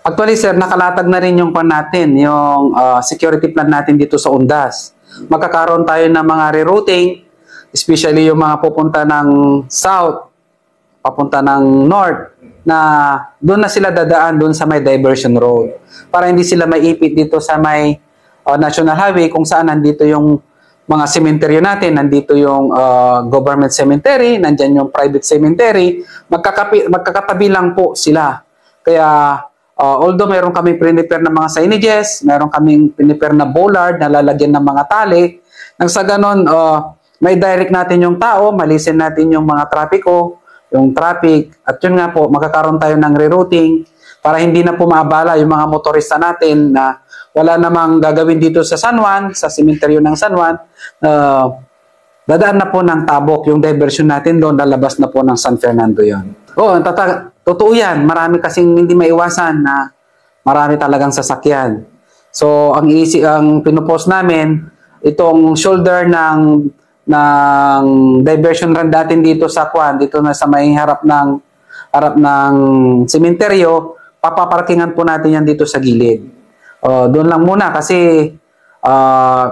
Actually, sir, nakalatag na rin yung plan natin, yung security plan natin dito sa Undas. Magkakaroon tayo ng mga rerouting, especially yung mga pupunta ng south, papunta ng north, na doon na sila dadaan doon sa may diversion road. Para hindi sila maipit dito sa may National Highway kung saan nandito yung mga cemetery natin, nandito yung government cemetery, nandyan yung private cemetery, magkakatabi lang po sila. Kaya although meron kaming prepare na mga signages, meron kaming prepare na bollard na lalagyan ng mga tali, nang sa ganon, may direct natin yung tao, malisin natin yung mga trapiko, yung traffic, at yun nga po, magkakaroon tayo ng rerouting para hindi na po maabala yung mga motorista natin na wala namang gagawin dito sa San Juan, sa sementeryo ng San Juan, dadaan na po ng Tabok, yung diversion natin doon, lalabas na po ng San Fernando yon. Totoo yan, marami kasing hindi maiwasan na marami talagang sasakyan. So, ang pinupost namin, itong shoulder ng diversion run natin dito sa Kwan, dito na sa may harap ng sementeryo, papaparkingan po natin yan dito sa gilid. Doon lang muna kasi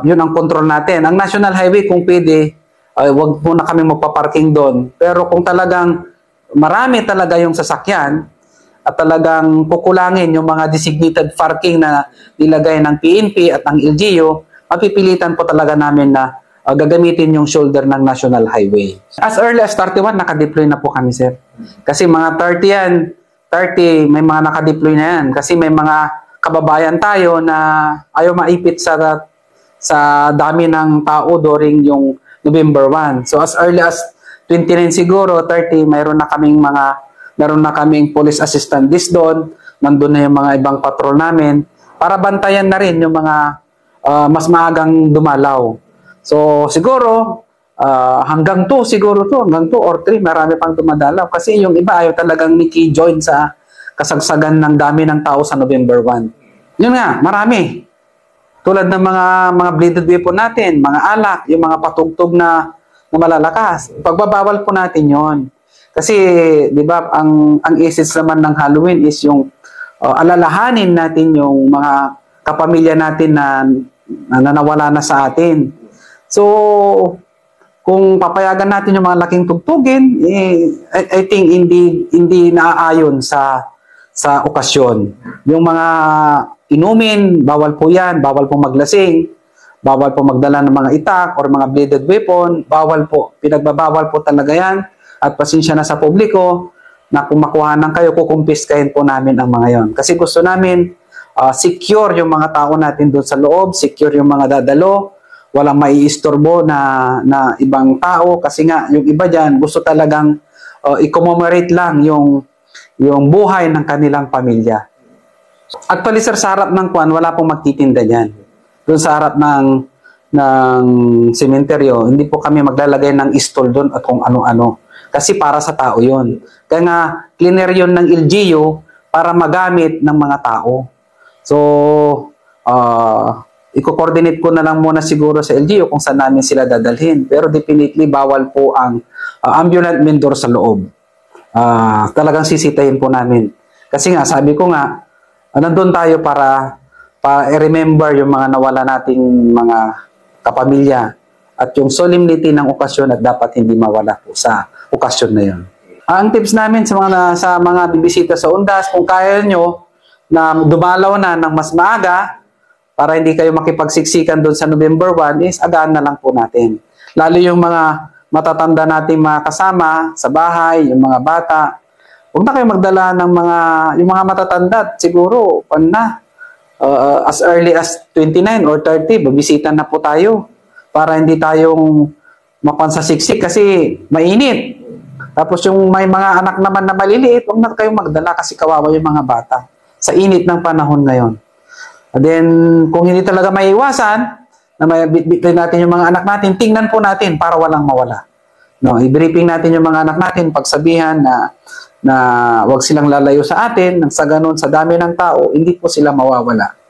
yun ang control natin. Ang National Highway kung pwede, wag muna kami magpaparking doon. Pero kung talagang marami talaga yung sasakyan at talagang kukulangin yung mga designated parking na nilagay ng PNP at ng LGU, mapipilitan po talaga namin na gagamitin yung shoulder ng National Highway. As early as 31, nakadeploy na po kami, sir. Kasi mga 30 yan, 30, may mga nakadeploy na yan. Kasi may mga kababayan tayo na ayaw maipit sa dami ng tao during yung November 1. So as early as 29 siguro, 30, mayroon na kaming police assistant list doon, nandun na yung mga ibang patrol namin, para bantayan na rin yung mga mas maagang dumalaw. So siguro, hanggang 2 siguro hanggang 2 or 3, marami pang dumadalaw. Kasi yung iba ayaw talagang join sa kasagsagan ng dami ng tao sa November 1. Yun nga, marami. Tulad ng mga bladed weapon natin, mga alak, yung mga patugtog na malalakas. Pagbabawal po natin yon. Kasi, di ba, ang essence naman ng Halloween is yung alalahanin natin yung mga kapamilya natin na nawala na sa atin. So, kung papayagan natin yung mga laking tugtugin, I think hindi naaayon sa okasyon. Yung mga inumin, bawal po yan, bawal po maglasing, bawal po magdala ng mga itak or mga bladed weapon, bawal po. Pinagbabawal po talaga yan. At pasensya na sa publiko na kung makuhanan kayo, kukumpiskahin po namin ang mga yon. Kasi gusto namin secure yung mga tao natin doon sa loob, secure yung mga dadalo, walang maiistorbo na ibang tao. Kasi nga, yung iba dyan, gusto talagang i-commemorate lang yung buhay ng kanilang pamilya. Actually, sir, sa harap ng Kwan, wala pong magtitinda dyan. Doon sa harap ng sementeryo, hindi po kami maglalagay ng stall doon at kung ano-ano. Kasi para sa tao yon. Kaya nga, cleaner yun ng LGU para magamit ng mga tao. So, i-coordinate ko na lang muna siguro sa LGU kung saan namin sila dadalhin. Pero definitely, bawal po ang ambulant vendor sa loob. Talagang sisitahin po namin. Kasi nga, sabi ko nga, nandun tayo para i-remember yung mga nawala nating mga kapamilya at yung solemnity ng okasyon at dapat hindi mawala po sa okasyon na yun. Ang tips namin sa mga bibisita sa Undas, kung kaya nyo na dumalaw na ng mas maaga para hindi kayo makipagsiksikan doon sa November 1 is agaan na lang po natin. Lalo yung mga matatanda nating mga kasama sa bahay, yung mga bata, huwag na kayo magdala ng yung mga matatanda, siguro, as early as 29 or 30, babisita na po tayo para hindi tayong mapansasiksik kasi mainit. Tapos yung may mga anak naman na maliliit, huwag na kayong magdala kasi kawawa yung mga bata sa init ng panahon ngayon. And then, kung hindi talaga maiiwasan, na may bitbit natin yung mga anak natin, tingnan po natin para walang mawala. No, i-briefing natin yung mga anak natin, pagsabihan na wag silang lalayo sa atin, nang sa ganun, sa dami ng tao, hindi po sila mawawala.